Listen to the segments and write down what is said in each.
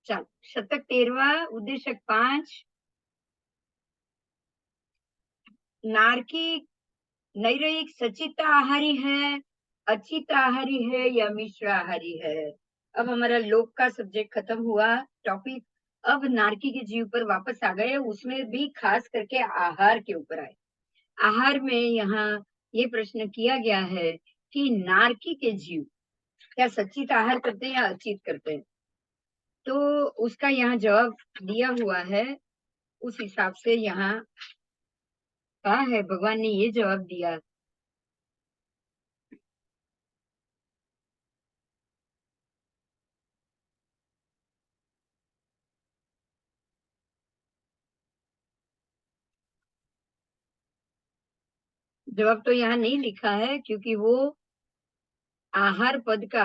चल, शतक 13वां, उद्देशक 5। नारकी नैर्यिक सचित आहारी है, अचित आहारी है या मिश्र आहारी है। अब हमारा लोक का सब्जेक्ट खत्म हुआ, टॉपिक। अब नारकी के जीव पर वापस आ गए, उसमें भी खास करके आहार के ऊपर आए। आहार में यहाँ ये प्रश्न किया गया है कि नारकी के जीव क्या सचित आहार करते हैं या अचित करते हैं। तो उसका यहाँ जवाब दिया हुआ है, उस हिसाब से यहाँ कहा है, भगवान ने ये जवाब दिया। जवाब तो यहाँ नहीं लिखा है, क्योंकि वो आहार पद का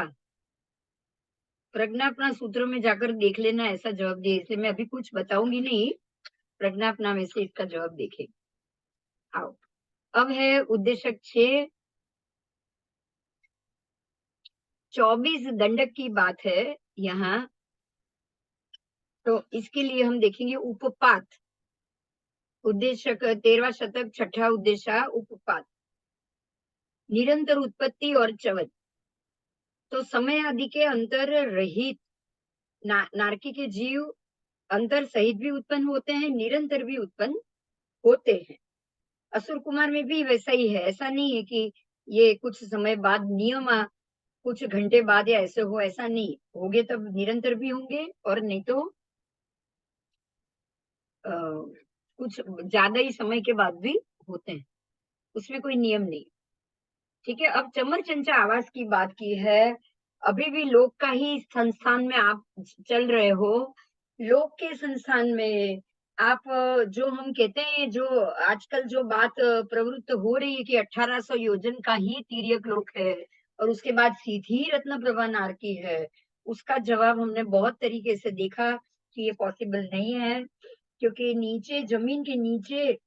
प्रज्ञापना सूत्र में जाकर देख लेना, ऐसा जवाब दिए। इसलिए मैं अभी कुछ बताऊंगी नहीं, प्रज्ञापना में से इसका जवाब देखे। आओ, अब है उद्देशक 6। 24 दंडक की बात है यहाँ। तो इसके लिए हम देखेंगे उपपात। उद्देशक 13वां शतक, छठा उद्देश्य, उपपात। निरंतर उत्पत्ति और चवद। तो समय आदि के अंतर रहित नारकी के जीव अंतर सहित भी उत्पन्न होते हैं, निरंतर भी उत्पन्न होते हैं। असुर कुमार में भी वैसा ही है। ऐसा नहीं है कि ये कुछ समय बाद नियम कुछ घंटे बाद या ऐसे हो, ऐसा नहीं होगे, तब निरंतर भी होंगे, और नहीं तो कुछ ज्यादा ही समय के बाद भी होते हैं। उसमें कोई नियम नहीं। ठीक है, अब चमर चंचा आवास की बात की है। अभी भी लोक का ही संस्थान में आप चल रहे हो। लोक के संस्थान में आप जो हम कहते हैं, जो आजकल जो बात प्रवृत्त हो रही है कि 1800 योजन का ही तिर्यक लोक है और उसके बाद सीधी रत्न प्रभा नारकी है, उसका जवाब हमने बहुत तरीके से देखा कि ये पॉसिबल नहीं है। क्योंकि नीचे, जमीन के नीचे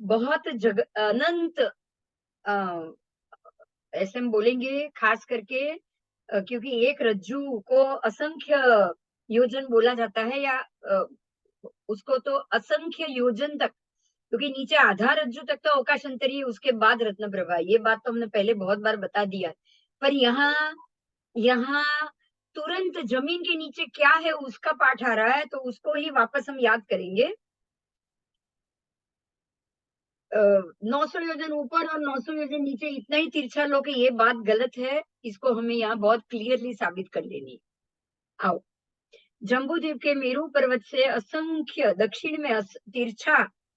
बहुत अनंत, ऐसे हम बोलेंगे खास करके, क्योंकि एक रज्जू को असंख्य योजन बोला जाता है, या उसको तो असंख्य योजन तक, क्योंकि नीचे आधा रज्जू तक तो अवकाशांतरी है, उसके बाद रत्न प्रभा। ये बात तो हमने पहले बहुत बार बता दिया। पर यहाँ यहाँ तुरंत जमीन के नीचे क्या है उसका पाठ आ रहा है, तो उसको ही वापस हम याद करेंगे। 900 योजन ऊपर और 900 योजन नीचे इतना ही तिरछा लो कि ये बात गलत है, इसको हमें यहाँ बहुत क्लियरली साबित कर लेनी। आओ, जम्बूद्वीप के मेरू पर्वत से असंख्य दक्षिण में तिरछा,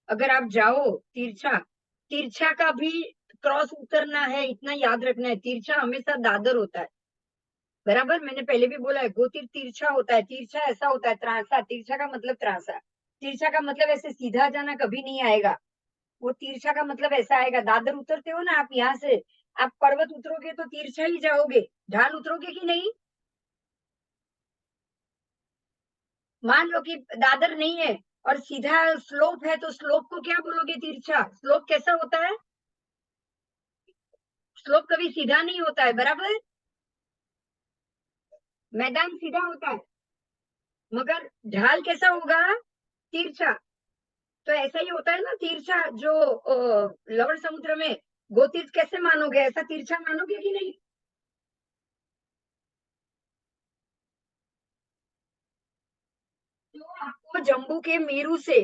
अगर आप जाओ, तिरछा तिरछा का भी क्रॉस उतरना है, इतना याद रखना है। तिरछा हमेशा दादर होता है, बराबर। मैंने पहले भी बोला है, गोतिर तिरछा होता है। तिरछा ऐसा होता है, त्रासा, तिरछा का मतलब त्रासा। तिरछा का मतलब ऐसे सीधा जाना कभी नहीं आएगा। वो तिरछा का मतलब ऐसा आएगा, दादर उतरते हो ना आप, यहाँ से आप पर्वत उतरोगे तो तिरछा ही जाओगे, ढाल उतरोगे कि नहीं। मान लो कि दादर नहीं है और सीधा स्लोप है, तो स्लोप को क्या बोलोगे, तिरछा। स्लोप कैसा होता है, स्लोप कभी सीधा नहीं होता है, बराबर। मैदान सीधा होता है, मगर ढाल कैसा होगा, तिरछा। तो ऐसा ही होता है ना तिरछा, जो लवण समुद्र में गोतीर्थ कैसे मानोगे, ऐसा तिरछा मानोगे कि नहीं। तो आपको जम्बू के मेरू से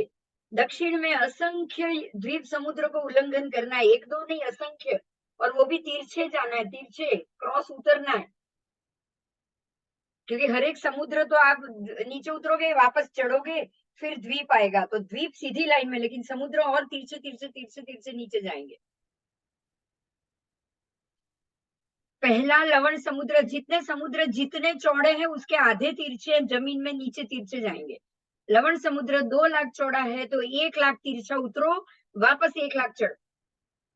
दक्षिण में असंख्य द्वीप समुद्र को उल्लंघन करना है, एक दो नहीं, असंख्य। और वो भी तिरछे जाना है, तिरछे क्रॉस उतरना है। क्योंकि हर एक समुद्र तो आप नीचे उतरोगे, वापस चढ़ोगे, फिर द्वीप आएगा, तो द्वीप सीधी लाइन में, लेकिन समुद्र और तिरछे तिरछे तिरछे तिरछे नीचे जाएंगे। पहला लवण समुद्र, जितने समुद्र जितने चौड़े हैं उसके आधे तिरछे जमीन में नीचे तिरछे जाएंगे। लवण समुद्र 2 लाख चौड़ा है, तो 1 लाख तिरछा उतरो, वापस 1 लाख चढ़,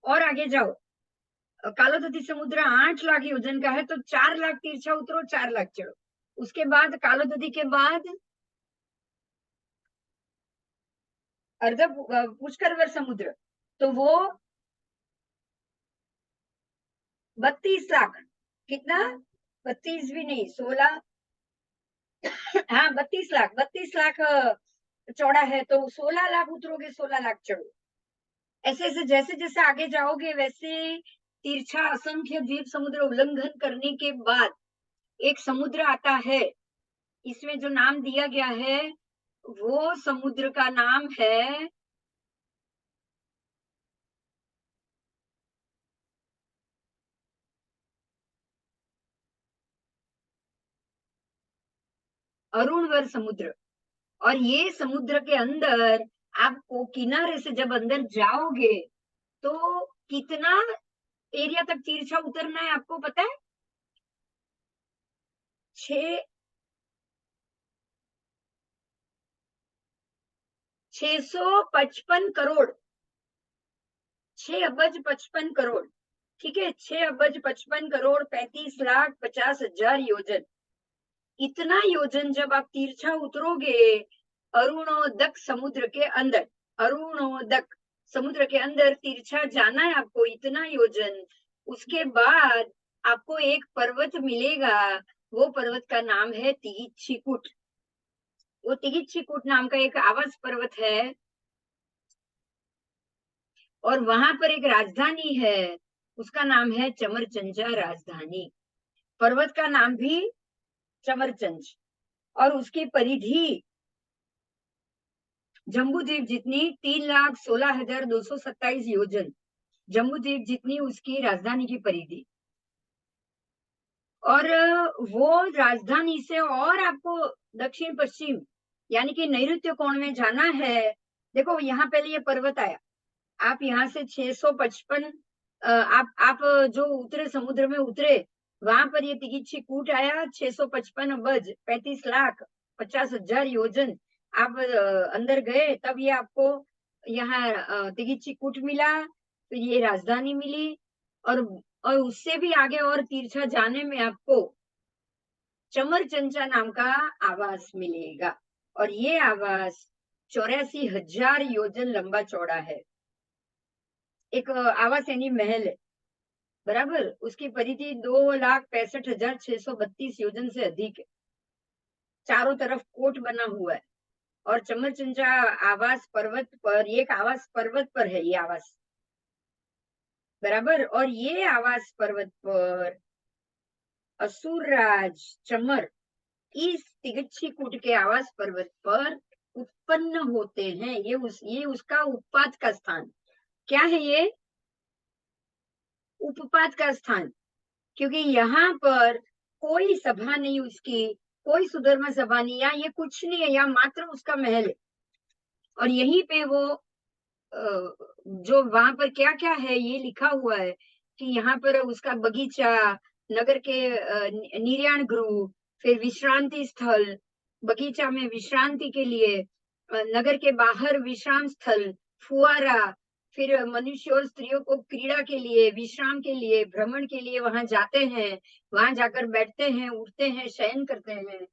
और आगे जाओ। कालोदती समुद्र 8 लाख योजन का है, तो 4 लाख तिरछा उतरो, 4 लाख चढ़ो। उसके बाद कालोदती के बाद अर्ध पुष्कर समुद्र, तो वो 32 लाख, कितना, 32 भी नहीं, 16, हाँ 32 लाख चौड़ा है, तो 16 लाख उतरोगे, 16 लाख चढ़ो। ऐसे ऐसे जैसे जैसे आगे जाओगे वैसे तिरछा असंख्य द्वीप समुद्र उल्लंघन करने के बाद एक समुद्र आता है। इसमें जो नाम दिया गया है वो समुद्र का नाम है अरुणवर समुद्र। और ये समुद्र के अंदर आपको किनारे से जब अंदर जाओगे तो कितना एरिया तक तिरछा उतरना है आपको पता है? 655 करोड़, 6 अबज 55 करोड़। ठीक है, 6 अबज 55 करोड़ 35 लाख 50 हजार योजन। इतना योजन जब आप तिरछा उतरोगे अरुणोदक समुद्र के अंदर, अरुणोदक समुद्र के अंदर तिरछा जाना है आपको इतना योजन। उसके बाद आपको एक पर्वत मिलेगा, वो पर्वत का नाम है तिगिच्छिकुट। वो तिगिच्छिकुट नाम का एक आवास पर्वत है और वहां पर एक राजधानी है, उसका नाम है चमरचंजा राजधानी। पर्वत का नाम भी चमरचंज। और उसकी परिधि जम्बूद्वीप जितनी 3,16,227 योजन, जम्बूद्वीप जितनी उसकी राजधानी की परिधि। और वो राजधानी से और आपको दक्षिण पश्चिम यानी कि नैऋत्य कोण में जाना है। देखो यहाँ पहले ये पर्वत आया, आप यहाँ से 655 आप जो उतरे समुद्र में उतरे वहां पर ये तिगिच्छिकूट आया, 655 अबज 35 लाख 50 हजार योजन। आप अंदर गए तब ये आपको यहाँ तिगिच्छिकूट मिला, फिर ये राजधानी मिली। और और उससे भी आगे और तिरछा जाने में आपको चमरचंचा नाम का आवास मिलेगा। और ये आवास 84,000 योजन लंबा चौड़ा है। एक आवास यानी महल है, बराबर। उसकी परिधि 2,65,632 योजन से अधिक है। चारों तरफ कोट बना हुआ है। और चमरचंचा आवास पर्वत पर, एक आवास पर्वत पर है ये आवास, बराबर। और ये आवास पर्वत पर असुरराज चमर इस तिगच्छिकूट के आवास पर्वत पर उत्पन्न होते हैं। ये उसका उत्पात का स्थान। क्या है ये? उपपात का स्थान। क्योंकि यहाँ पर कोई सभा नहीं उसकी, कोई सुधर्मा सभा नहीं, या ये कुछ नहीं है, या मात्र उसका महल है। और यहीं पे वो जो वहां पर क्या क्या है ये लिखा हुआ है कि यहाँ पर उसका बगीचा, नगर के निर्याण गृह, फिर विश्रांति स्थल, बगीचा में विश्रांति के लिए, नगर के बाहर विश्राम स्थल, फुआरा, फिर मनुष्य और स्त्रियों को क्रीड़ा के लिए, विश्राम के लिए, भ्रमण के लिए वहां जाते हैं। वहां जाकर बैठते हैं, उठते हैं, शयन करते हैं।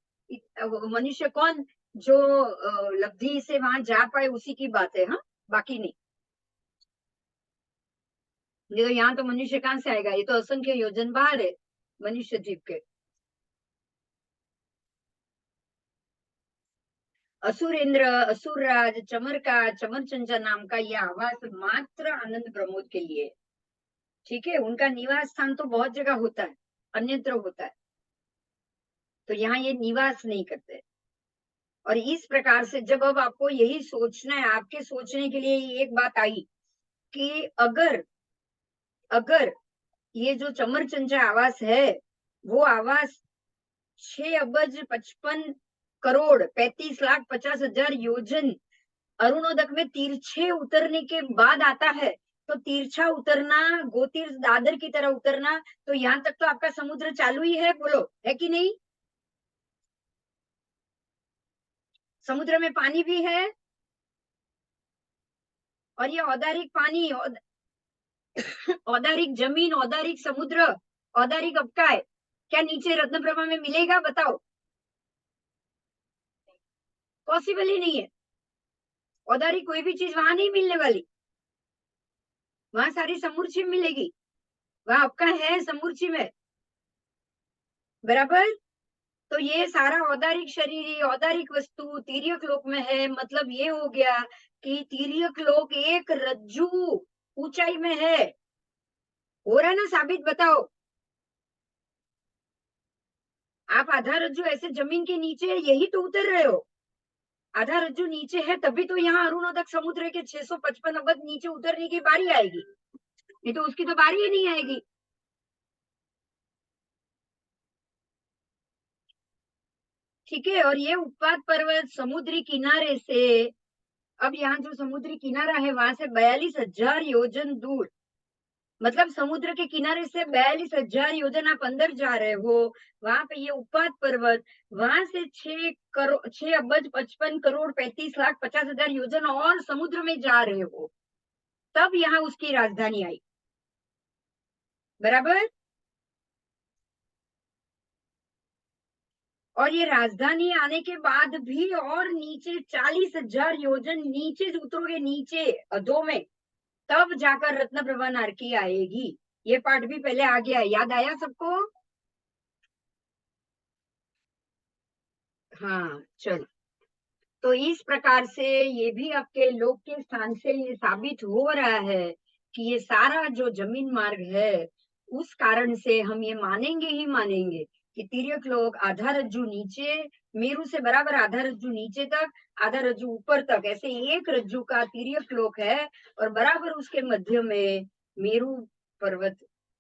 मनुष्य कौन? जो लब्धि से वहां जा पाए उसी की बात है, हाँ, बाकी नहीं। नहीं तो यहाँ तो मनुष्य कहाँ से आएगा? ये तो असंख्य योजन बाहर है मनुष्य द्वीप के। असुरेंद्र, असुरराज, चमर का, चमरचंचा नाम का यह आवास मात्र आनंद प्रमोद के लिए। ठीक है, उनका निवास स्थान तो बहुत जगह होता है, अन्यत्र होता है, तो यहाँ ये निवास नहीं करते। और इस प्रकार से जब अब आपको यही सोचना है, आपके सोचने के लिए एक बात आई कि अगर अगर ये जो चमरचंचा आवास है वो आवास 6 अबज 55 करोड़ 35 लाख 50 हजार योजन अरुणोदक में तिरछे उतरने के बाद आता है, तो तिरछा उतरना, गोतीर्थ दादर की तरह उतरना, तो यहाँ तक तो आपका समुद्र चालू ही है, बोलो है कि नहीं? समुद्र में पानी भी है, और ये औदारिक पानी, औदारिक जमीन, औदारिक समुद्र, औदारिक अबकाय क्या नीचे रत्नप्रभा में मिलेगा? बताओ, पॉसिबल ही नहीं है। औदारिक कोई भी चीज वहां नहीं मिलने वाली, वहां सारी समूर्ची मिलेगी, वहां आपका है समूर्ची में, बराबर। तो ये सारा औदारिक शरीर, औदारिक वस्तु तिर्यक लोक में है। मतलब ये हो गया कि तिर्यक लोक एक रज्जू ऊंचाई में है। हो रहा है ना साबित? बताओ। आप आधा रज्जू ऐसे जमीन के नीचे है, यही तो उतर रहे हो। आधा रज्जू नीचे है, तभी तो यहाँ अरुणोदक समुद्र के 655 अबज नीचे उतरने की बारी आएगी। नहीं तो उसकी तो बारी ही नहीं आएगी। ठीक है। और ये उत्पाद पर्वत समुद्री किनारे से, अब यहाँ जो समुद्री किनारा है वहां से 42,000 योजन दूर, मतलब समुद्र के किनारे से 42,000 योजन आप अंदर जा रहे हो। वहां पे ये उत्पाद पर्वत, वहां से 6 करोड़ 6 अबज 55 करोड़ 35 लाख 50 हजार योजन और समुद्र में जा रहे हो, तब यहाँ उसकी राजधानी आई। बराबर। और ये राजधानी आने के बाद भी और नीचे 40,000 योजन नीचे उतरोगे, नीचे अधो में, तब जाकर रत्न प्रभा नारकी आएगी। ये पार्ट भी पहले आ गया, याद आया सबको? हाँ चलो। तो इस प्रकार से ये भी आपके लोक के स्थान से ये साबित हो रहा है कि ये सारा जो जमीन मार्ग है, उस कारण से हम ये मानेंगे ही मानेंगे कि तिर्यक लोक आधा रज्जू नीचे, मेरू से बराबर आधा रज्जू नीचे तक, आधा रज्जू ऊपर तक, ऐसे एक रज्जू का तिर्यक लोक है। और बराबर उसके मध्य में मेरू पर्वत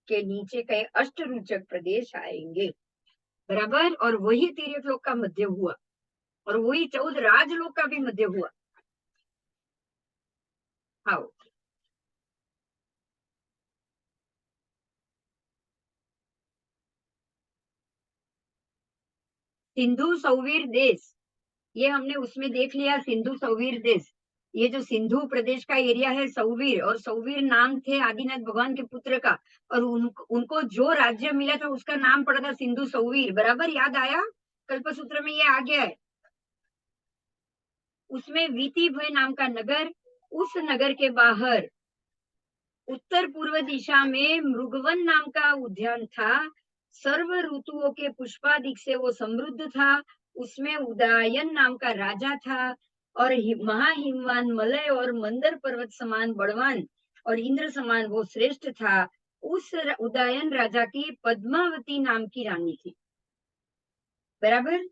के नीचे के अष्टरुचक प्रदेश आएंगे। बराबर। और वही तिर्यक लोक का मध्य हुआ, और वही 14 राजलोक का भी मध्य हुआ। हाँ। सिंधु सौवीर देश, ये हमने उसमें देख लिया। सिंधु सौवीर देश, ये जो सिंधु प्रदेश का एरिया है, सौवीर, और सौवीर नाम थे आदिनाथ भगवान के पुत्र का, और उनको जो राज्य मिला था उसका नाम पड़ा था सिंधु सौवीर। बराबर, याद आया? कल्पसूत्र में ये आ गया है। उसमें वीतिभय नाम का नगर, उस नगर के बाहर उत्तर पूर्व दिशा में मृगवन नाम का उद्यान था। सर्व ऋतुओं के पुष्पादिक से वो समृद्ध था। उसमें उदयन नाम का राजा था, और महाहिमवान मलय और मंदर पर्वत समान बड़वान और इंद्र समान वो श्रेष्ठ था। उस उदयन राजा की पद्मावती नाम की रानी थी। बराबर।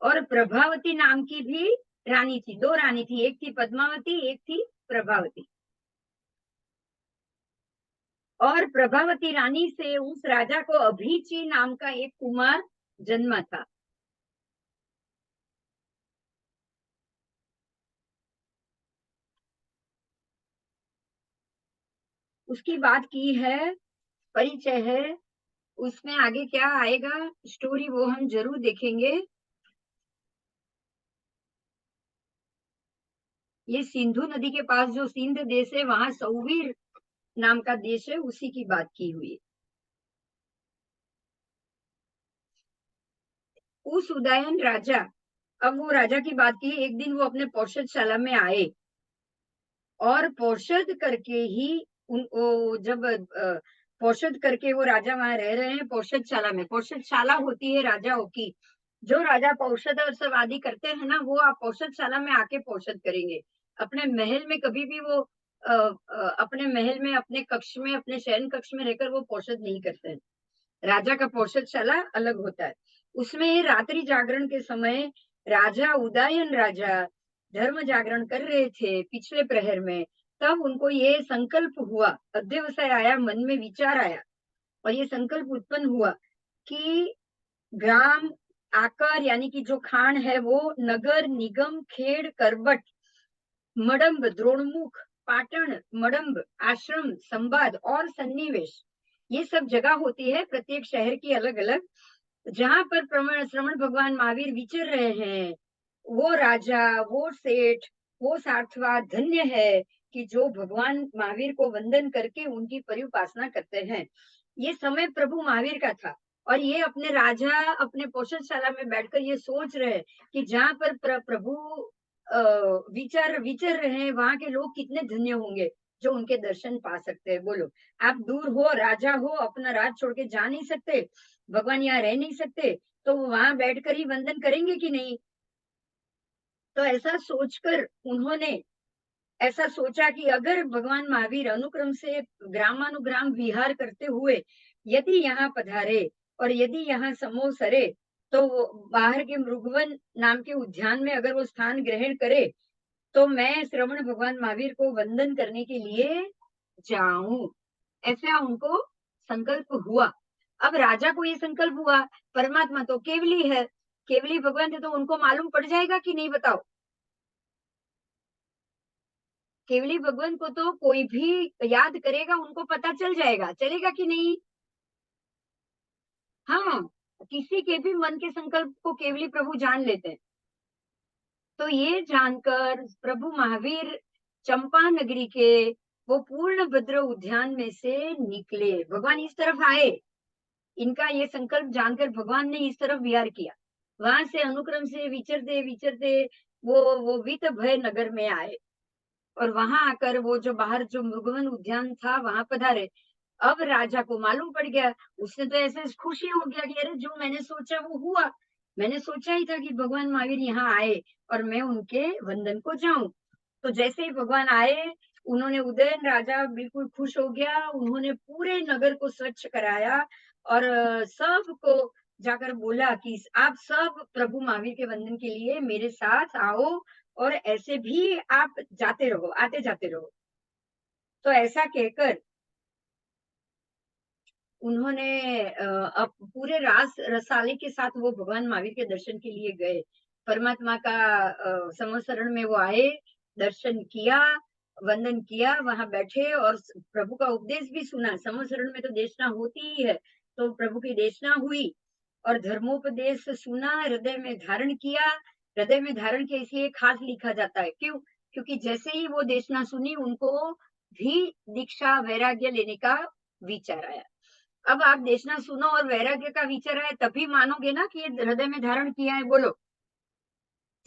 और प्रभावती नाम की भी रानी थी। दो रानी थी, एक थी पद्मावती, एक थी प्रभावती। और प्रभावती रानी से उस राजा को अभिची नाम का एक कुमार जन्मा था। उसकी बात की है, परिचय है। उसमें आगे क्या आएगा स्टोरी, वो हम जरूर देखेंगे। ये सिंधु नदी के पास जो सिंध देश है, वहां सौवीर नाम का देश है, उसी की बात की हुई। उस उदयन राजा, अब वो राजा की बात की, एक दिन वो अपने पौषदशाला में आए, और पौषद करके ही जब पौषद करके वो राजा वहां रह रहे हैं पौषदशाला में। पौषदशाला होती है राजाओं की। जो राजा पौषद और सब आदि करते हैं ना, वो आप पौषदशाला में आके पौषद करेंगे। अपने महल में कभी भी वो अपने महल में, अपने कक्ष में, अपने शयन कक्ष में रहकर वो पौषद नहीं करते हैं। राजा का पौषदशाला अलग होता है। उसमें रात्रि जागरण के समय राजा उदयन राजा धर्म जागरण कर रहे थे पिछले प्रहर में। तब उनको ये संकल्प हुआ, अध्यवसाय आया, मन में विचार आया, और ये संकल्प उत्पन्न हुआ कि ग्राम आकर, यानी कि जो खान है वो, नगर निगम खेड़ करबट मडम्ब द्रोणमुख पाटन मडम्ब आश्रम संवाद और सन्निवेश, ये सब जगह होती है प्रत्येक शहर की अलग अलग, जहां पर श्रवण भगवान महावीर विचर रहे हैं। वो राजा, वो सेठ, वो सार्थवा धन्य है कि जो भगवान महावीर को वंदन करके उनकी परिउपासना करते हैं। ये समय प्रभु महावीर का था, और ये अपने राजा अपने पौषदशाला में बैठकर ये सोच रहे हैं कि जहाँ पर प्रभु विचर विचर रहे हैं, वहां के लोग कितने धन्य होंगे जो उनके दर्शन पा सकते हैं। बोलो, आप दूर हो, राजा हो, अपना राज छोड़ के जा नहीं सकते, भगवान यहाँ रह नहीं सकते, तो वो वहां बैठकर ही वंदन करेंगे कि नहीं? तो ऐसा सोचकर उन्होंने ऐसा सोचा कि अगर भगवान महावीर अनुक्रम से ग्रामानुग्राम विहार करते हुए यदि यहाँ पधारे और यदि यहाँ समो सरे, तो वो बाहर के मृगवन नाम के उद्यान में अगर वो स्थान ग्रहण करे, तो मैं श्रवण भगवान महावीर को वंदन करने के लिए जाऊं। ऐसा उनको संकल्प हुआ। अब राजा को ये संकल्प हुआ, परमात्मा तो केवली है, केवली भगवान है, तो उनको मालूम पड़ जाएगा कि नहीं बताओ? केवली भगवान को तो कोई भी याद करेगा, उनको पता चल जाएगा, चलेगा कि नहीं? हाँ, किसी के भी मन के संकल्प को केवली प्रभु जान लेते हैं। तो ये जानकर प्रभु महावीर चंपा नगरी के वो पूर्ण भद्र उद्यान में से निकले, भगवान इस तरफ आए। इनका ये संकल्प जानकर भगवान ने इस तरफ विहार किया। वहां से अनुक्रम से विचरते विचरते वो वित भय नगर में आए और वहां आकर वो जो बाहर जो मृगवन उद्यान था वहां पधारे। अब राजा को मालूम पड़ गया, उसने तो ऐसे खुशी हो गया कि अरे जो मैंने सोचा वो हुआ। मैंने सोचा ही था कि भगवान महावीर यहाँ आए और मैं उनके वंदन को जाऊं। तो जैसे ही भगवान आए, उन्होंने उदयन राजा बिल्कुल खुश हो गया। उन्होंने पूरे नगर को स्वच्छ कराया और सबको जाकर बोला कि आप सब प्रभु महावीर के वंदन के लिए मेरे साथ आओ और ऐसे भी आप जाते रहो, आते जाते रहो। तो ऐसा कहकर उन्होंने अब पूरे रसाले के साथ वो भगवान महावीर के दर्शन के लिए गए। परमात्मा का समसरण में वो आए, दर्शन किया, वंदन किया, वहां बैठे और प्रभु का उपदेश भी सुना। समसरण में तो देशना होती ही है, तो प्रभु की देशना हुई और धर्मोपदेश सुना, हृदय में धारण किया। हृदय में धारण किया इसलिए खास लिखा जाता है, क्यों? क्योंकि जैसे ही वो देशना सुनी, उनको भी दीक्षा वैराग्य लेने का विचार आया। अब आप देशना सुनो और वैराग्य का विचार है, तभी मानोगे ना कि ये हृदय में धारण किया है, बोलो।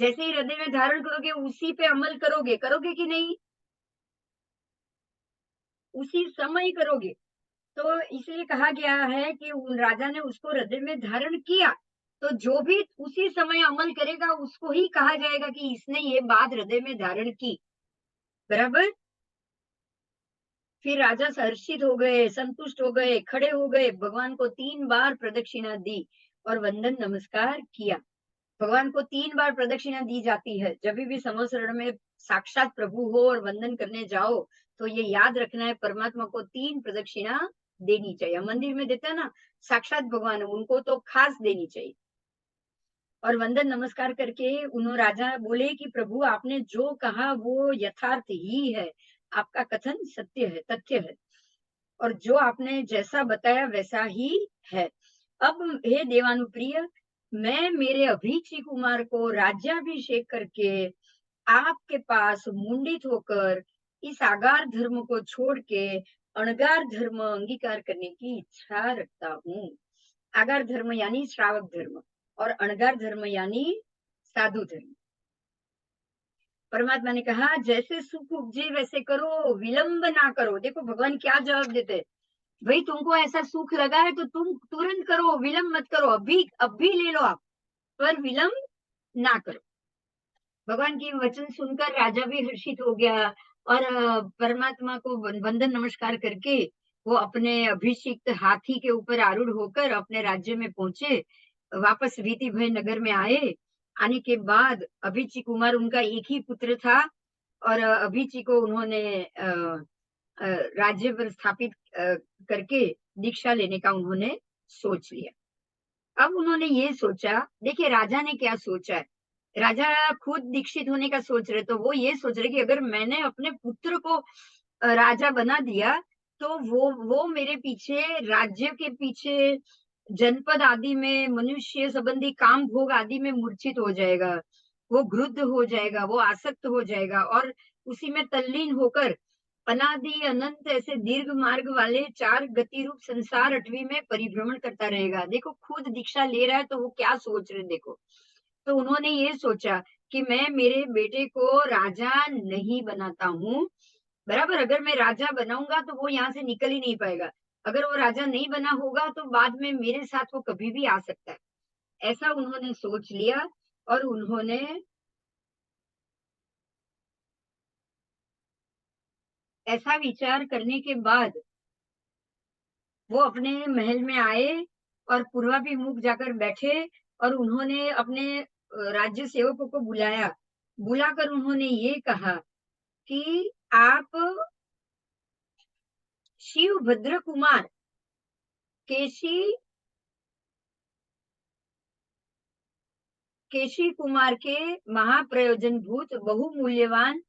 जैसे ही हृदय में धारण करोगे, उसी पे अमल करोगे, करोगे कि नहीं? उसी समय करोगे। तो इसलिए कहा गया है कि उन राजा ने उसको हृदय में धारण किया, तो जो भी उसी समय अमल करेगा उसको ही कहा जाएगा कि इसने ये बात हृदय में धारण की। बराबर। फिर राजा हर्षित हो गए, संतुष्ट हो गए, खड़े हो गए, भगवान को 3 बार प्रदक्षिणा दी और वंदन नमस्कार किया। भगवान को 3 बार प्रदक्षिणा दी जाती है। जब भी समोसरण में साक्षात प्रभु हो और वंदन करने जाओ, तो ये याद रखना है, परमात्मा को 3 प्रदक्षिणा देनी चाहिए। मंदिर में देता है ना, साक्षात भगवान, उनको तो खास देनी चाहिए। और वंदन नमस्कार करके उन्होंने राजा बोले कि प्रभु आपने जो कहा वो यथार्थ ही है, आपका कथन सत्य है, तथ्य है, और जो आपने जैसा बताया वैसा ही है। अब हे देवानुप्रिय, मैं मेरे अभीक्षी कुमार को राज्याभिषेक करके आपके पास मुंडित होकर इस आगार धर्म को छोड़ के अणगार धर्म अंगीकार करने की इच्छा रखता हूँ। आगार धर्म यानी श्रावक धर्म और अणगार धर्म यानी साधु धर्म। परमात्मा ने कहा जैसे सुख उपजे वैसे करो, विलंब ना करो। देखो भगवान क्या जवाब देते हैं, भाई तुमको ऐसा सुख लगा है तो तुम तुरंत करो, विलंब मत करो, अभी ले लो आप, पर विलंब ना करो। भगवान की वचन सुनकर राजा भी हर्षित हो गया और परमात्मा को वंदन नमस्कार करके वो अपने अभिषिक्त हाथी के ऊपर आरूढ़ होकर अपने राज्य में पहुंचे। वापस वीति भय नगर में आए। आने के बाद अभिची कुमार उनका एक ही पुत्र था और अभिची को उन्होंने राज्य पर स्थापित करके दीक्षा लेने का उन्होंने सोच लिया। अब उन्होंने ये सोचा, देखिए राजा ने क्या सोचा है। राजा खुद दीक्षित होने का सोच रहे, तो वो ये सोच रहे कि अगर मैंने अपने पुत्र को राजा बना दिया, तो वो मेरे पीछे, राज्य के पीछे, जनपद आदि में, मनुष्य संबंधी काम भोग आदि में मूर्छित हो जाएगा, वो क्रुद्ध हो जाएगा, वो आसक्त हो जाएगा और उसी में तल्लीन होकर अनादि अनंत ऐसे दीर्घ मार्ग वाले 4 गति रूप संसार 8वीं में परिभ्रमण करता रहेगा। देखो खुद दीक्षा ले रहा है तो वो क्या सोच रहे, देखो। तो उन्होंने ये सोचा कि मैं मेरे बेटे को राजा नहीं बनाता हूँ, बराबर। अगर मैं राजा बनाऊंगा तो वो यहाँ से निकल ही नहीं पाएगा। अगर वो राजा नहीं बना होगा तो बाद में मेरे साथ वो कभी भी आ सकता है। ऐसा उन्होंने सोच लिया और उन्होंने ऐसा विचार करने के बाद वो अपने महल में आए और पूर्वाभिमुख जाकर बैठे और उन्होंने अपने राज्य सेवकों को बुलाया। बुलाकर उन्होंने ये कहा कि आप शिवभद्र कुमार केशी केशी कुमार के महाप्रयोजनभूत बहुमूल्यवान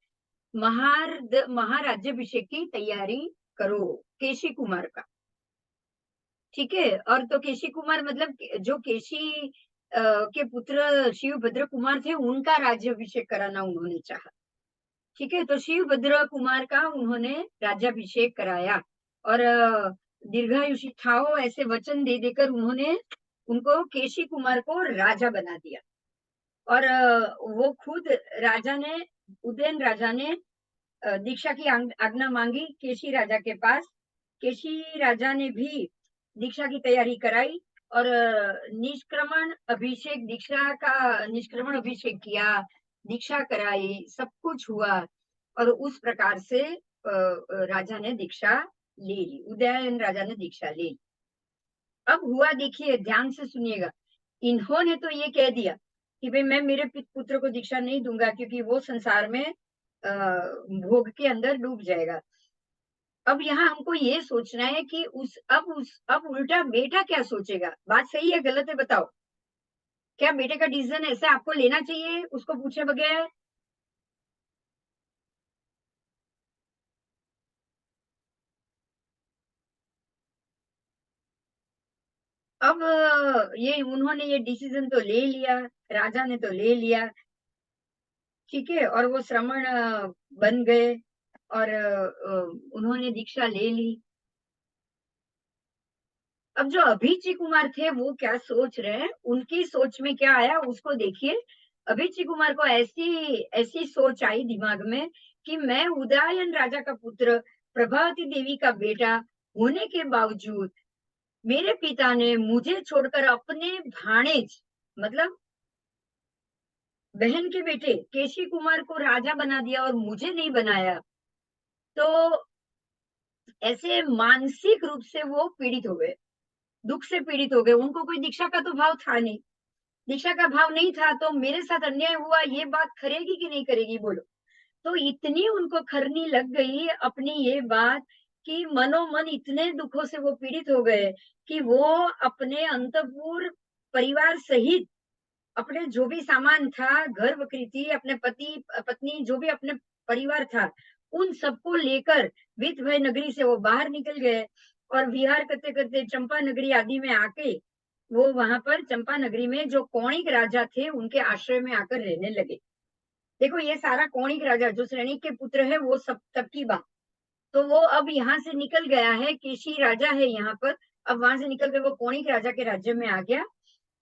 महाराज्याभिषेक की तैयारी करो। केशी कुमार का, ठीक है। और तो केशी कुमार मतलब जो केशी के पुत्र शिवभद्र कुमार थे, उनका राज्याभिषेक कराना उन्होंने चाहा। ठीक है, तो शिवभद्र कुमार का उन्होंने राज्याभिषेक कराया और दीर्घायुषी ठाओ ऐसे वचन दे देकर उन्होंने उनको केशी कुमार को राजा बना दिया। और वो खुद राजा ने उदयन राजा ने दीक्षा की आज्ञा मांगी केशी राजा के पास। केशी राजा ने भी दीक्षा की तैयारी कराई और निष्क्रमण अभिषेक किया, दीक्षा कराई, सब कुछ हुआ और उस प्रकार से राजा ने दीक्षा ले ली, उदयन राजा ने दीक्षा ले ली। अब हुआ देखिए, ध्यान से सुनिएगा। इन्होंने तो ये कह दिया कि भाई मैं मेरे पुत्र को दीक्षा नहीं दूंगा क्योंकि वो संसार में भोग के अंदर डूब जाएगा। अब यहाँ हमको ये सोचना है कि अब उल्टा बेटा क्या सोचेगा। बात सही है गलत है बताओ? क्या बेटे का डिसीजन ऐसे आपको लेना चाहिए उसको पूछे बगैर? अब ये उन्होंने ये डिसीजन तो ले लिया, राजा ने तो ले लिया, ठीक है। और वो श्रमण बन गए और उन्होंने दीक्षा ले ली। अब जो अभिची कुमार थे वो क्या सोच रहे हैं, उनकी सोच में क्या आया उसको देखिए। अभिची कुमार को ऐसी ऐसी सोच आई दिमाग में कि मैं उदयन राजा का पुत्र, प्रभावती देवी का बेटा होने के बावजूद मेरे पिता ने मुझे छोड़कर अपने भाणेज मतलब बहन के बेटे केशी कुमार को राजा बना दिया और मुझे नहीं बनाया। तो ऐसे मानसिक रूप से वो पीड़ित हो गए, दुख से पीड़ित हो गए। उनको कोई दीक्षा का तो भाव था नहीं, दीक्षा का भाव नहीं था तो मेरे साथ अन्याय हुआ, ये बात करेगी कि नहीं करेगी बोलो। तो इतनी उनको खरनी लग गई अपनी ये बात कि मनोमन इतने दुखों से वो पीड़ित हो गए कि वो अपने अंतपुर परिवार सहित अपने जो भी सामान था, घर बकरी थी, अपने पति पत्नी जो भी अपने परिवार था, उन सबको लेकर वितभय नगरी से वो बाहर निकल गए और विहार करते करते चंपा नगरी आदि में आके वो वहां पर चंपा नगरी में जो कौणिक राजा थे उनके आश्रय में आकर रहने लगे। देखो ये सारा कौणिक राजा जो श्रेणी के पुत्र है वो सब सबकी बात। तो वो अब यहाँ से निकल गया है, केशी राजा है यहाँ पर, अब वहां से निकल कर वो कौणिक राजा के राज्य में आ गया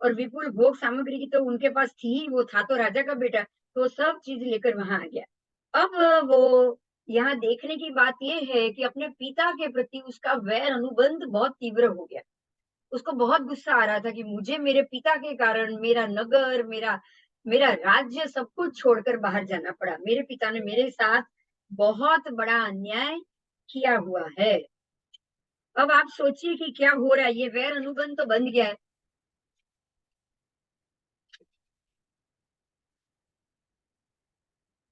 और विपुल भोग सामग्री की तो उनके पास थी ही, वो था तो राजा का बेटा, तो सब चीज लेकर वहां आ गया। अब वो यहाँ देखने की बात यह है कि अपने पिता के प्रति उसका वैर अनुबंध बहुत तीव्र हो गया। उसको बहुत गुस्सा आ रहा था कि मुझे मेरे पिता के कारण मेरा नगर, मेरा मेरा राज्य सब कुछ छोड़कर बाहर जाना पड़ा। मेरे पिता ने मेरे साथ बहुत बड़ा अन्याय किया हुआ है। अब आप सोचिए कि क्या हो रहा है, ये वैर अनुबंध तो बंध गया है।